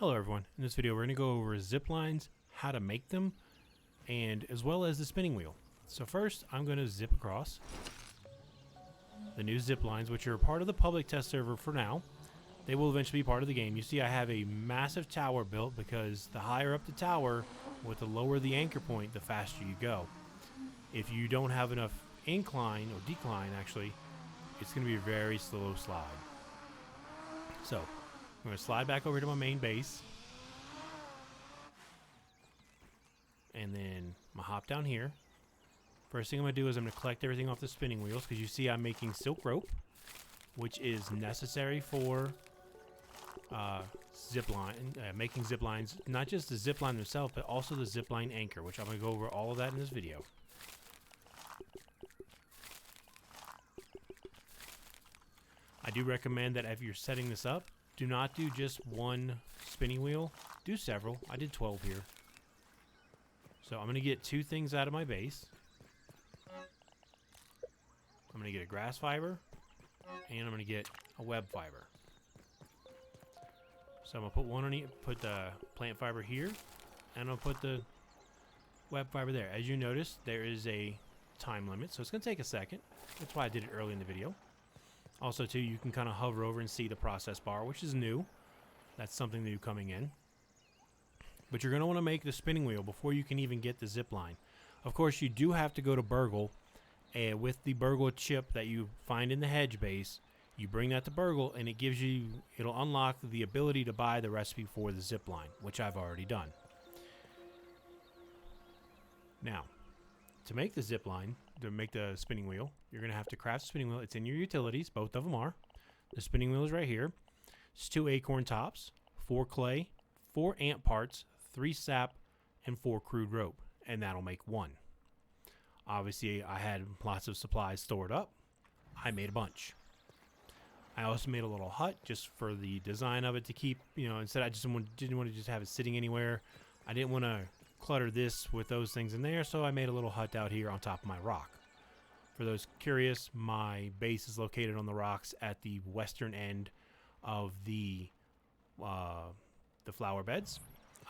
Hello everyone, in this video we're going to go over zip lines, how to make them, and as well as the spinning wheel. So first I'm going to zip across the new zip lines, which are part of the public test server for now. They will eventually be part of the game. You see I have a massive tower built because the higher up the tower, with the lower the anchor point, the faster you go. If you don't have enough incline, or decline actually, it's going to be a very slow slide. So I'm going to slide back over to my main base. And then I'm going to hop down here. First thing I'm going to do is I'm going to collect everything off the spinning wheels, because you see I'm making silk rope, which is necessary for making zip lines. Not just the zip line themselves, but also the zip line anchor, which I'm going to go over all of that in this video. I do recommend that if you're setting this up, do not do just one spinning wheel. Do several. I did 12 here. So I'm going to get two things out of my base. I'm going to get a grass fiber, and I'm going to get a web fiber. So I'm going to put one on each, put the plant fiber here, and I'll put the web fiber there. As you notice, there is a time limit, so it's going to take a second. That's why I did it early in the video. Also, too, you can kind of hover over and see the process bar, which is new. That's something new coming in. But you're going to want to make the spinning wheel before you can even get the zip line. Of course, you do have to go to Burgle, and with the Burgle chip that you find in the hedge base, you bring that to Burgle, and it'll unlock the ability to buy the recipe for the zip line, which I've already done. Now, to make the zip line, to make the spinning wheel, you're going to have to craft a spinning wheel. It's in your utilities. Both of them are. The spinning wheel is right here. It's 2 acorn tops, 4 clay, 4 ant parts, 3 sap, and 4 crude rope. And that'll make 1. Obviously, I had lots of supplies stored up. I made a bunch. I also made a little hut just for the design of it to keep, instead I just didn't want to just have it sitting anywhere. I didn't want to clutter this with those things in there, so I made a little hut out here on top of my rock. For those curious, my base is located on the rocks at the western end of the flower beds.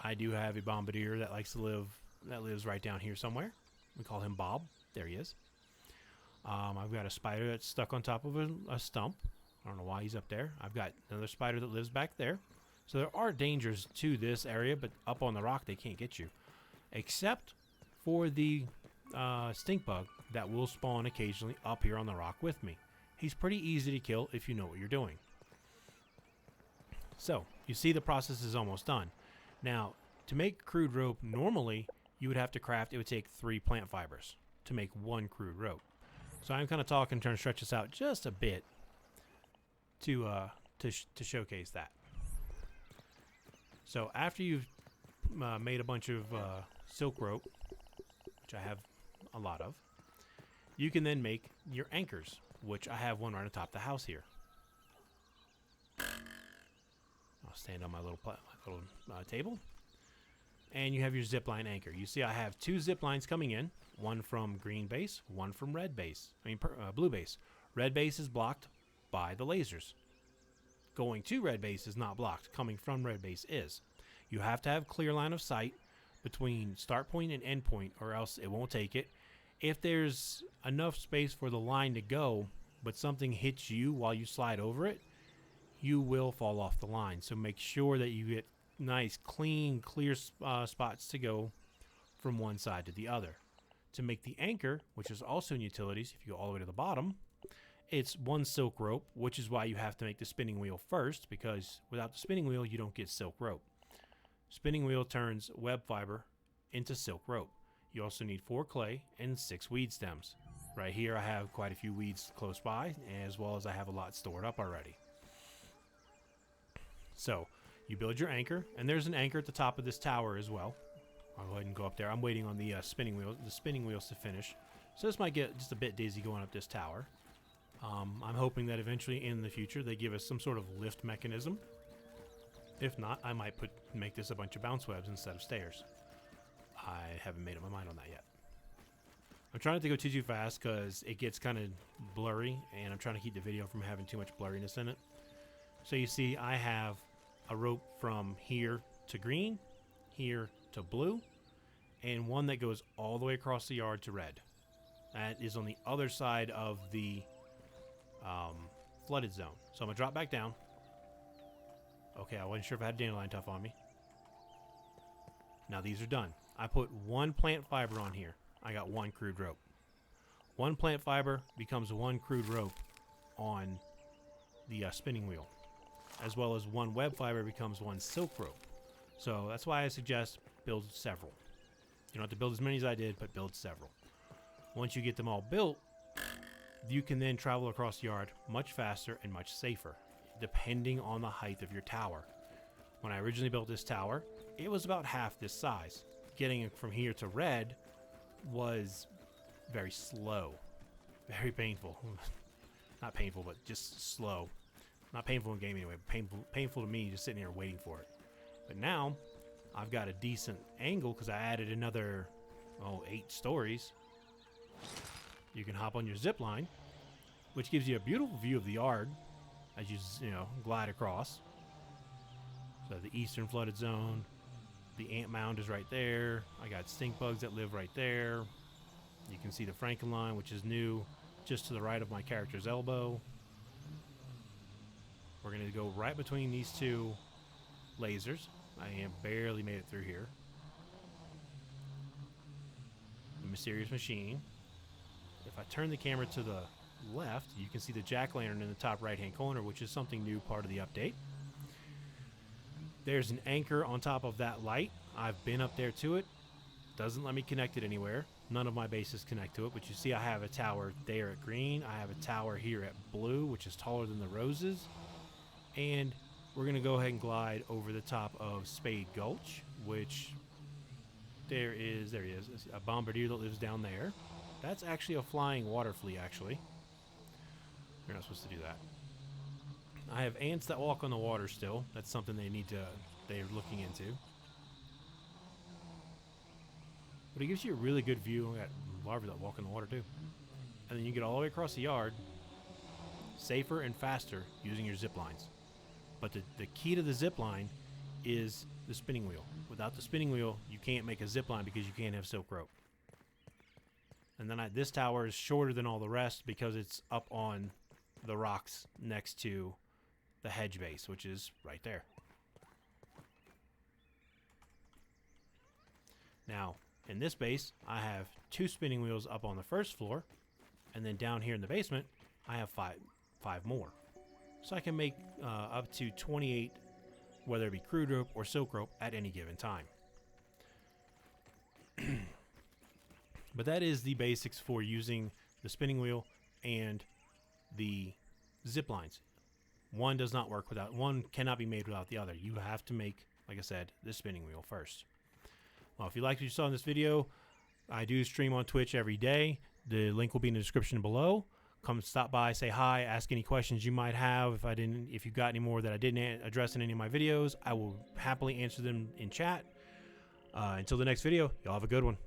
I do have a bombardier that lives right down here somewhere. We call him Bob. There he is. I've got a spider that's stuck on top of a stump. I don't know why he's up there. I've got another spider that lives back there. So there are dangers to this area, but up on the rock they can't get you. Except for the stink bug that will spawn occasionally up here on the rock with me. He's pretty easy to kill if you know what you're doing. So, you see the process is almost done. Now, to make crude rope, normally you would have to craft, it would take 3 plant fibers to make 1 crude rope. So I'm kind of trying to stretch this out just a bit to showcase that. So after you've made a bunch of silk rope, which I have a lot of, you can then make your anchors, which I have one right on top of the house here. I'll stand on my little table, and you have your zipline anchor. You see I have 2 zip lines coming in, one from green base, one from blue base. Red base is blocked by the lasers. Going to red base is not blocked. Coming from red base is. You have to have clear line of sight between start point and end point, or else it won't take it. If there's enough space for the line to go, but something hits you while you slide over it, you will fall off the line. So make sure that you get nice, clean, clear spots to go from one side to the other. To make the anchor, which is also in utilities, if you go all the way to the bottom, it's 1 silk rope, which is why you have to make the spinning wheel first, because without the spinning wheel, you don't get silk rope. Spinning wheel turns web fiber into silk rope. You also need 4 clay and 6 weed stems. Right here, I have quite a few weeds close by, as well as I have a lot stored up already. So, you build your anchor, and there's an anchor at the top of this tower as well. I'll go ahead and go up there. I'm waiting on the spinning wheels to finish. So this might get just a bit dizzy going up this tower. I'm hoping that eventually in the future they give us some sort of lift mechanism. If not, I might make this a bunch of bounce webs instead of stairs. I haven't made up my mind on that yet. I'm trying not to go too fast because it gets kind of blurry, and I'm trying to keep the video from having too much blurriness in it. So you see I have a rope from here to green, here to blue, and one that goes all the way across the yard to red. That is on the other side of the flooded zone. So I'm going to drop back down. Okay, I wasn't sure if I had dandelion tuft on me. Now these are done. I put one plant fiber on here. I got one crude rope. One plant fiber becomes one crude rope on the spinning wheel, as well as one web fiber becomes one silk rope. So that's why I suggest build several. You don't have to build as many as I did, but build several. Once you get them all built, you can then travel across the yard much faster and much safer, depending on the height of your tower. When I originally built this tower, it was about half this size. Getting it from here to red was very slow, very painful. Not painful, but just slow. Not painful in game anyway, but painful to me just sitting here waiting for it. But now I've got a decent angle because I added another 8 stories. You can hop on your zip line, which gives you a beautiful view of the yard as you glide across. So the eastern flooded zone, the ant mound is right there. I got stink bugs that live right there. You can see the Frankenline, which is new, just to the right of my character's elbow. We're going to go right between these two lasers. I barely made it through here. The mysterious machine. If I turn the camera to the left, you can see the jack-o'-lantern in the top right-hand corner, which is something new, part of the update. There's an anchor on top of that light. I've been up there to it. Doesn't let me connect it anywhere. None of my bases connect to it, but you see I have a tower there at green. I have a tower here at blue, which is taller than the roses. And we're going to go ahead and glide over the top of Spade Gulch, which there he is, a bombardier that lives down there. That's actually a flying water flea, actually. You're not supposed to do that. I have ants that walk on the water still. That's something they're looking into. But it gives you a really good view. We got larvae that walk in the water too. And then you get all the way across the yard, safer and faster using your zip lines. But the key to the zip line is the spinning wheel. Without the spinning wheel, you can't make a zip line because you can't have silk rope. And then this tower is shorter than all the rest because it's up on the rocks next to the hedge base, which is right there. Now, in this base, I have 2 spinning wheels up on the first floor, and then down here in the basement, I have five more. So I can make up to 28, whether it be crude rope or silk rope, at any given time. But that is the basics for using the spinning wheel and the zip lines. One does not work without, one cannot be made without the other. You have to make, like I said, the spinning wheel first. Well, if you liked what you saw in this video, I do stream on Twitch every day. The link will be in the description below. Come stop by, say hi, ask any questions you might have. If you've got any more that I didn't address in any of my videos, I will happily answer them in chat. Until the next video, y'all have a good one.